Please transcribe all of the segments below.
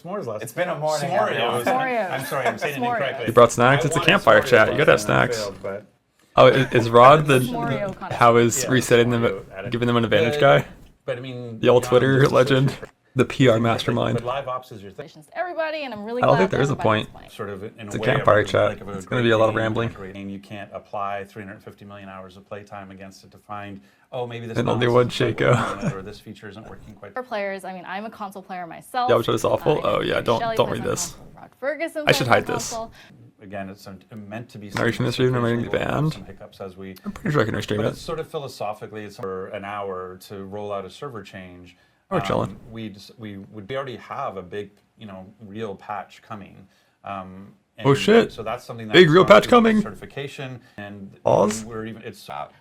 s'mores last. It's been a morning. S'moreos. I'm sorry, I'm saying it incorrectly. You brought snacks. It's a campfire chat. You gotta have snacks. Oh, is Rod how is resetting them, giving them an advantage guy? But I mean, The old Twitter legend, the PR mastermind. But live ops is your thing. Everybody, and I'm really I don't glad think there is a point. Sort of in It's a way campfire of chat. like It's going to be a lot of rambling. You can't apply 350 million hours of playtime against it to find, oh, maybe this And only one Shaco. or this feature isn't working quite. For players, I mean, I'm a console player myself. Yeah, which is awful. Oh yeah, don't read this. I should hide this. Again, it's meant to be. Are you going to stream? Am I going to be banned? I'm pretty sure I can stream it. It's sort of philosophically, it's for an hour to roll out a server change. We're chilling. We already have a big, real patch coming. Oh shit! So that's something that big real patch coming. Certification and pause. We're even it's out.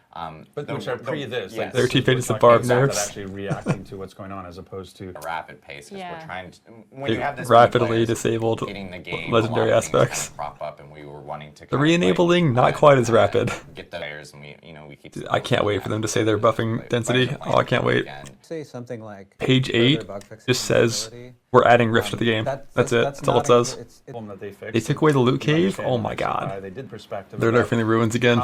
But which are pre this. Yes. Their T pages the barb nerfs. Actually reacting to what's going on as opposed to a rapid pace. Because we're trying to. When They you have this rapidly disabled hitting the game, legendary aspects. Kind of crop up and we were wanting to The re-enabling not quite as rapid. Get the players and we keep. I can't wait for them to say their buffing density. Oh, I can't wait. Say something like Page 8 just says we're adding rift to the game. That's it. That's all it says. They took away the loot cave. Oh my god. They're nerfing the ruins again.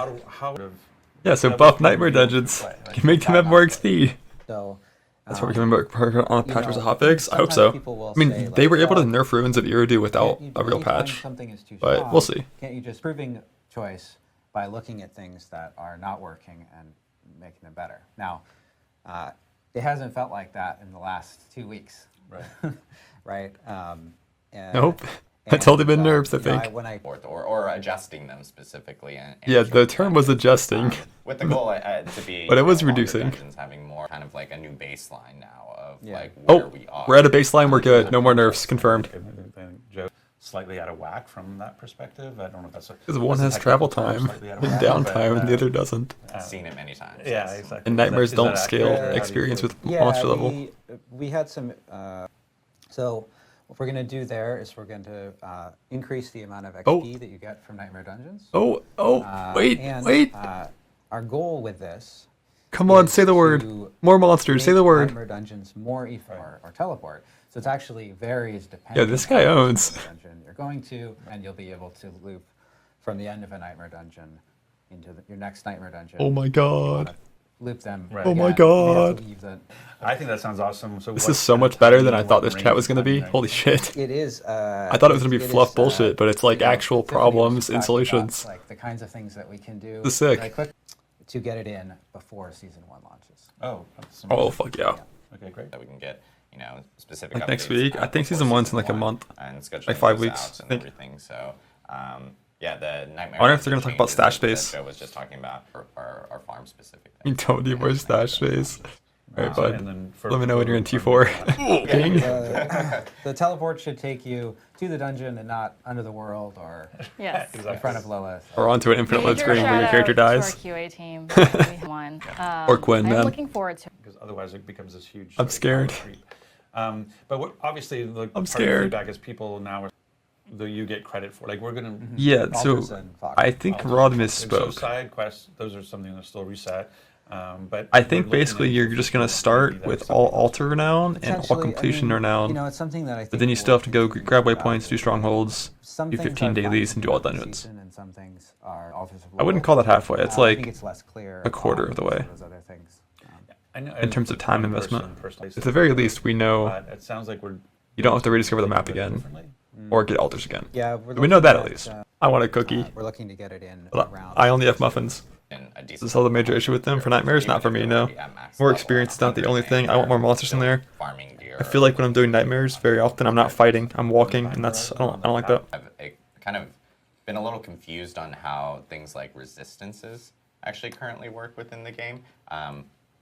Yeah, so buff nightmare dungeons. You make them have more XP. So that's what we're talking about on a patch versus a hotfix. I hope so. I mean, they were able to nerf ruins of Iridu without a real patch, but we'll see. Can't you just proving choice by looking at things that are not working and making them better? Now, it hasn't felt like that in the last 2 weeks. Right. Right. Nope. It's totally been nerfs, I think. Or adjusting them specifically. And yeah, the term was adjusting. With the goal to be. But it was reducing. Having more kind of like a new baseline now of like where we are. We're at a baseline. We're good. No more nerfs confirmed. Joe, slightly out of whack from that perspective. I don't know if that's because one has travel time and downtime, and the other doesn't. I've seen it many times. Yeah, exactly. And nightmares don't scale experience with monster level. We had some. So what we're going to do there is we're going to increase the amount of XP that you get from Nightmare Dungeons. Wait. Our goal with this. Come on, say the word. More monsters. Say the word. Nightmare Dungeons more or teleport. So it's actually varies depending. Yeah, this guy owns. Dungeon you're going to, and you'll be able to loop from the end of a Nightmare Dungeon into your next Nightmare Dungeon. Oh my god. Loop them. Oh my god. I think that sounds awesome. So this is so much better than I thought this chat was going to be. Holy shit. It is. I thought it was going to be fluff bullshit, but it's like actual problems and solutions. Like the kinds of things that we can do. This is sick. Right quick to get it in before season 1 launches. Oh fuck yeah. Okay, great. That we can get, specific like next week. I think season 1's in like a month. And like 5 weeks. And everything. So, yeah, the Nightmare. I wonder if they're going to talk about stash space. Joe was just talking about our farm specific. You don't need more stash space. Alright, bud. Let me know when you're in T4. King. The teleport should take you to the dungeon and not under the world or in front of Lilith. Or onto an infinite load screen where your character dies. To our QA team. Or Quinn, man. I'm looking forward to it. Because otherwise it becomes this huge. I'm scared. But obviously, the I'm scared. feedback is people now. You get credit for like we're gonna. Yeah, so I think Rod misspoke. So side quests, those are something that's still reset. But I think basically you're just gonna start with all altar renown and all completion renown. It's something that I think but then you still have to go grab waypoints, do strongholds, do 15 dailies, and do all dungeons. I wouldn't call that halfway. It's like a quarter of the way. In terms of time investment, at the very least, we know it sounds like you don't have to rediscover the map again or get altars again. Yeah, we know that at least. I want a cookie. We're looking to get it in around. I only have muffins. This is all the major issue with them for nightmares, not for me. No, more experience is not the only thing. I want more monsters in there. I feel like when I'm doing nightmares, very often I'm not fighting, I'm walking, and that's I don't like that. I've kind of been a little confused on how things like resistances actually currently work within the game.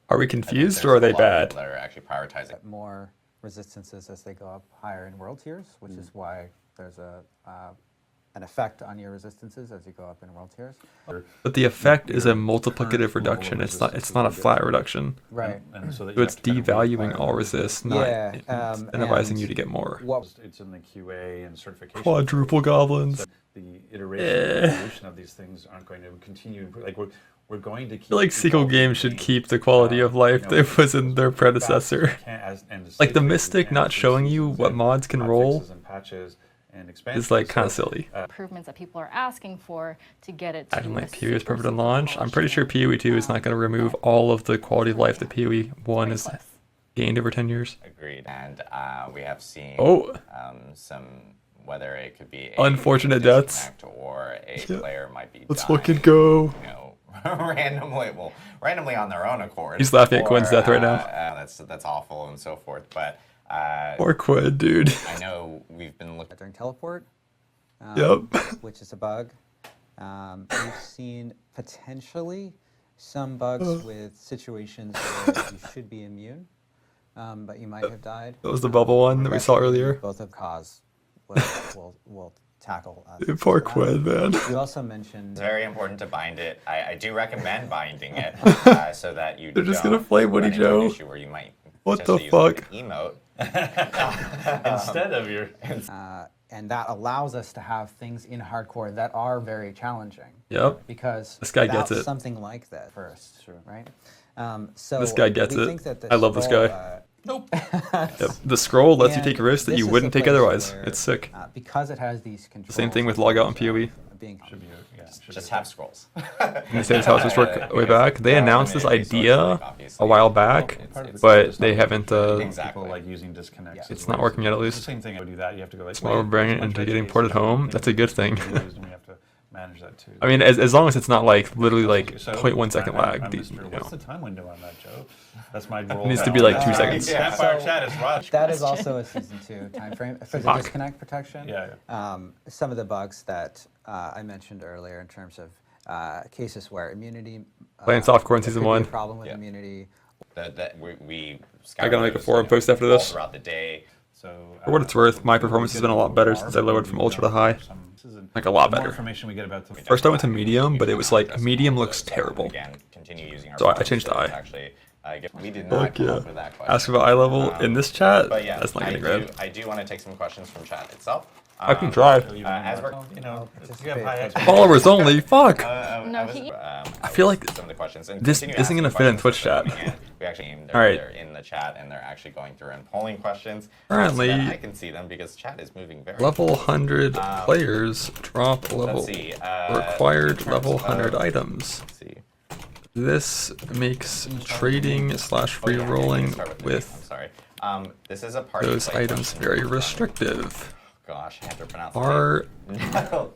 Are we confused or are they bad? That are actually prioritizing more resistances as they go up higher in world tiers, which is why there's an effect on your resistances as you go up in world tiers. But the effect is a multiplicative reduction. It's not a flat reduction. Right. So it's devaluing all resist, not incentivizing you to get more. It's in the QA and certification. Quadruple goblins. The iteration and evolution of these things aren't going to continue. Like we're going to keep. I feel like sequel games should keep the quality of life that was in their predecessor. Like the Mystic not showing you what mods can roll is like kind of silly. Improvements that people are asking for to get it to I don't a like PoE is super, perfect on super launch. I'm polished pretty sure game. PoE 2 is not going to remove all of the quality of life that PoE 1 has gained over 10 years. Agreed. And we have seen some, whether it could be a Unfortunate deaths. disconnect or a player might be Let's dying, fucking go. You know, randomly on their own accord. He's laughing at Quinn's death right now. That's awful and so forth. But Poor Quinn, dude. I know we've been looking During teleport, Yep. which is a bug. We've seen potentially some bugs with situations where you should be immune, but you might have died. That was the bubble one that we saw earlier. Both of cause we'll tackle. Dude, poor Quinn, man. You also mentioned It's very important to bind it. I do recommend binding it so that you They're just don't gonna flame Woody run into an Joe. issue where you might What the potentially use, fuck? like, an emote. Instead of your. and that allows us to have things in hardcore that are very challenging. Yep. Because This guy gets without it. something like that first, right? So This guy gets we it. think that the I love this scroll, guy. Nope. Yep. The scroll lets you And take risks that this you is wouldn't a take place otherwise. where, It's sick. Because it has these controls. Same thing with logout and PoE. Being Should be should Just be have scrolls. And they said how it's supposed to work way back. They announced this idea a while back, but they haven't. Exactly. People like using disconnects. Yeah. as It's not ways working yet, at It's least. the same thing. I would do that. You have to go like. Well, we're bringing it bunch into of getting edge ported cases, home. things That's a good thing. we used, and we have to manage that too. I mean, as long as it's not like literally like So, 0.1 second lag. I'm you Mr. know. What's the time window on that, Joe? That's my role. It needs to now. be like 2 seconds. Yeah. Campfire chat is rushed. That is also a season 2 time frame for the Fuck. disconnect protection. Yeah. Some of the bugs that I mentioned earlier in terms of cases where immunity. Playing softcore in there season could be a 1. problem with Yeah. immunity. That we I gotta make a those, forum post after this. all throughout the day. So, For what it's worth, my performance has been a lot better since I lowered from ultra to high. Like a lot The more better. information we get about the First I went to medium, but it was like medium looks terrible. Again, continue using our So I forums changed to to eye. Actually, we did not Fuck come yeah. up with that question. Ask about eye level in this chat. But yeah, That's not I getting read. I do want to take some questions from chat itself. I can try. As we're, you know, participate. you have high expectations. Followers only. Fuck. No, he- I feel like some of the questions. And this continue isn't gonna asking fit in questions Twitch as they're chat. coming in. We actually, All right. they're in the chat and they're actually going through and polling questions. Currently, so that I can see them because chat is moving very. level 100 players drop level Let's see. required in terms level 100 of- items. Let's see. This makes trading slash free Oh, yeah, rolling I'm with sorry. This is a party those play items question. very restrictive. Gosh, I have to pronounce Are it.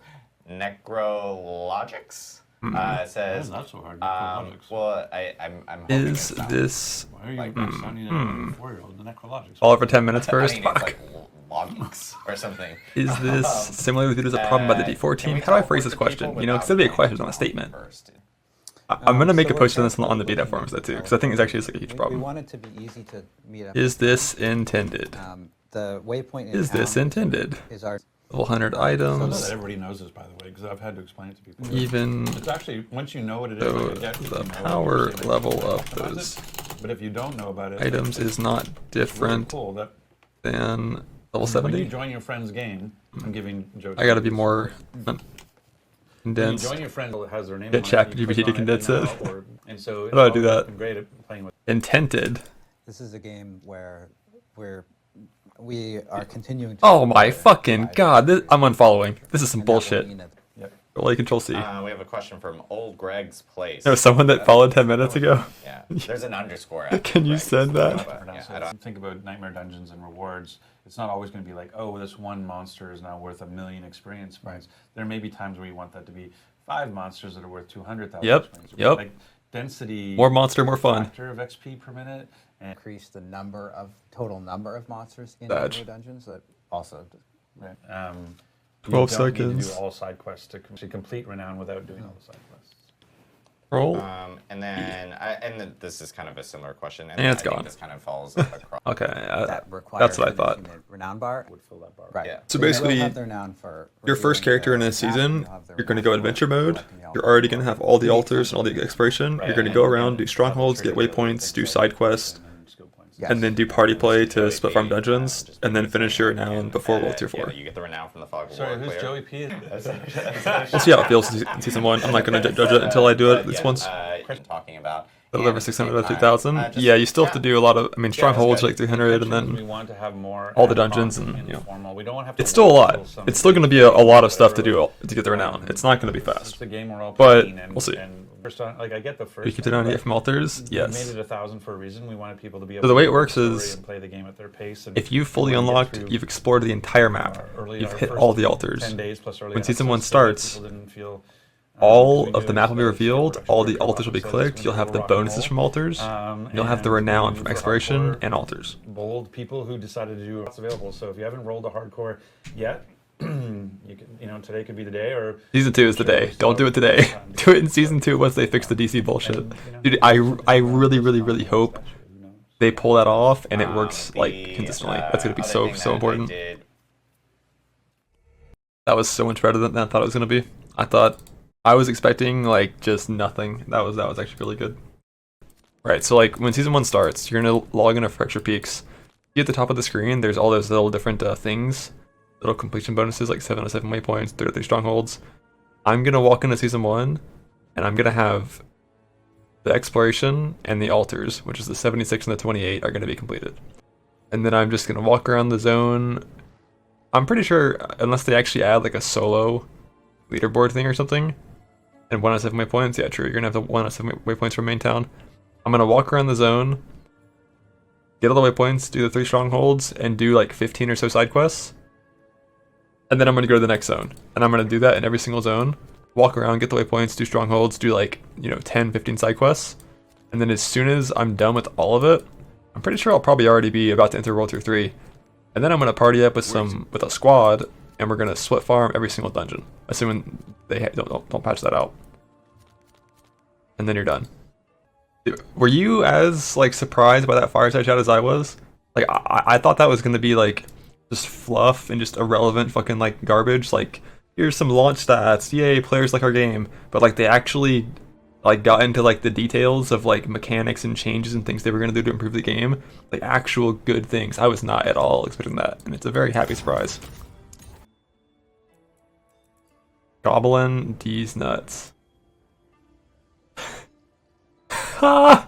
Necrologics? It says. That's not so hard. Well, I'm hoping is it's not. this Why are you sounding like a 4-year-old? The necrologics. all over 10 minutes I first? mean, it's Fuck. like logics or something. Is this similarly viewed as a problem by the D4 team? How do I phrase this question? You know, because it'd be a question, not a statement. First. I'm gonna make So a post on we're this on the beta forums though too, because I think it's actually just like a huge We problem. want it to be easy to meet up. Is this intended? The waypoint in Is this town intended? is our Level 100 I know items, that everybody knows this, by the way, because I've had to explain it to people. even It's actually, once you know what it is, though like, I get it, the you know, power you say, like, level you of customize those it, but if you don't know about it, items is not it's really different cool that than level when you 70. join your friend's game, I'm giving Joe. I gotta be more When you condensed. join your friend that has their name Get on it, ChatGPT you click to on condense and it. now, and so How do I do it's that? been great at playing with. Intended. This is a game where we are continuing to. Oh my fucking god! I'm unfollowing. This is some And that will bullshit. mean that Relay Control C. We have a question from Old Greg's Place. No, someone that followed 10 minutes ago. Yeah, there's an underscore. After Can you Greg, send that? but, yeah, I don't. Think about Nightmare Dungeons and rewards. It's not always going to be like, oh, this one monster is now worth 1 million experience points. There may be times where you want that to be 5 monsters that are worth 200,000 Yep, experience. yep. Like density. More monster, more fun. Factor of XP per minute. And increase the total number of monsters in Badge. Nightmare Dungeons. That also. right, 12 you don't need to seconds. do all side quests to complete Renown without doing all the side quests. Roll. And then, this is kind of a similar question, and And it's I think gone. this kind of falls across. Okay, That requires that's what I thought. finishing the renown bar. Would fill that bar. Right. Yeah. So They will basically, have their renown for Your first reviewing character in the a season, map, and you're going to go renown for adventure mode. collecting the You're already going to altars. have all the altars and all the exploration. You're going to go around, do strongholds, get waypoints, do side quests, Yes. and then do party play to split farm dungeons, and then finish your renown before World Tier 4. Yeah, you get the renown from the Fog of Sorry, War who's player. Joey P? We'll see how it feels in Season 1. I'm not going to judge it until I do it at least once. Talking about A little over 600 out of 2,000. Yeah, you still have to do a lot of, I mean, Strongholds are like 300, and We then want to have more all the dungeons, and, you know. informal. We don't want to have to It's still a wait lot. till some- It's still going to be a lot of stuff to do to get the renown. It's not going to be It's fast. the game we're all But playing, and, we'll see. And first on, like I get the first. We keep it down one, yet from altars? We Yes. made it 1,000 for a reason. We wanted people to be able So the way to it works tell the is, story and play the game at their pace. And If you fully and when we get unlocked, through you've explored the entire map. our You've our hit first all the altars. 10 days plus early When Season 1 access, so that starts, people didn't feel, all because we of the knew map will be it's still revealed, production all the work altars will be so it's clicked, gonna you'll be have the rock and bonuses roll. from altars, you'll have the And renown we from for exploration hardcore, and altars. Bold people who decided to do what's available. So if you haven't rolled a hardcore yet, today could be the day. Or Season 2 is the day. Don't do it today. Do it in Season 2 once they fix the DC bullshit. Dude, I really, really, really hope they pull that off and it works like consistently. That's going to be other thing so that important. I did That was so much better than I thought it was going to be. I was expecting like just nothing. That was actually really good. Right, so like when Season 1 starts, you're going to log into Fracture Peaks. You at the top of the screen, there's all those little different things, little completion bonuses like 7 out of 7 waypoints, 33 strongholds. I'm going to walk into Season 1 and I'm going to have the exploration and the altars, which is the 76 and the 28, are going to be completed. And then I'm just going to walk around the zone. I'm pretty sure, unless they actually add like a solo leaderboard thing or something, and 1 out of 7 waypoints, yeah, true, you're going to have the 1 out of 7 waypoints from main town. I'm going to walk around the zone, get all the waypoints, do the 3 strongholds, and do like 15 or so side quests. And then I'm going to go to the next zone. And I'm going to do that in every single zone. Walk around, get the waypoints, do strongholds, do like, 10, 15 side quests. And then as soon as I'm done with all of it, I'm pretty sure I'll probably already be about to enter World Tier 3. And then I'm going to party up with a squad, and we're going to split farm every single dungeon. Assuming they don't patch that out. And then you're done. Were you as like surprised by that Fireside Chat as I was? Like I thought that was going to be like just fluff and just irrelevant fucking like garbage. Like, here's some launch stats, yay, players like our game. But like they actually like got into like the details of like mechanics and changes and things they were gonna do to improve the game. Like actual good things. I was not at all expecting that, and it's a very happy surprise. Goblin D's nuts. Ha!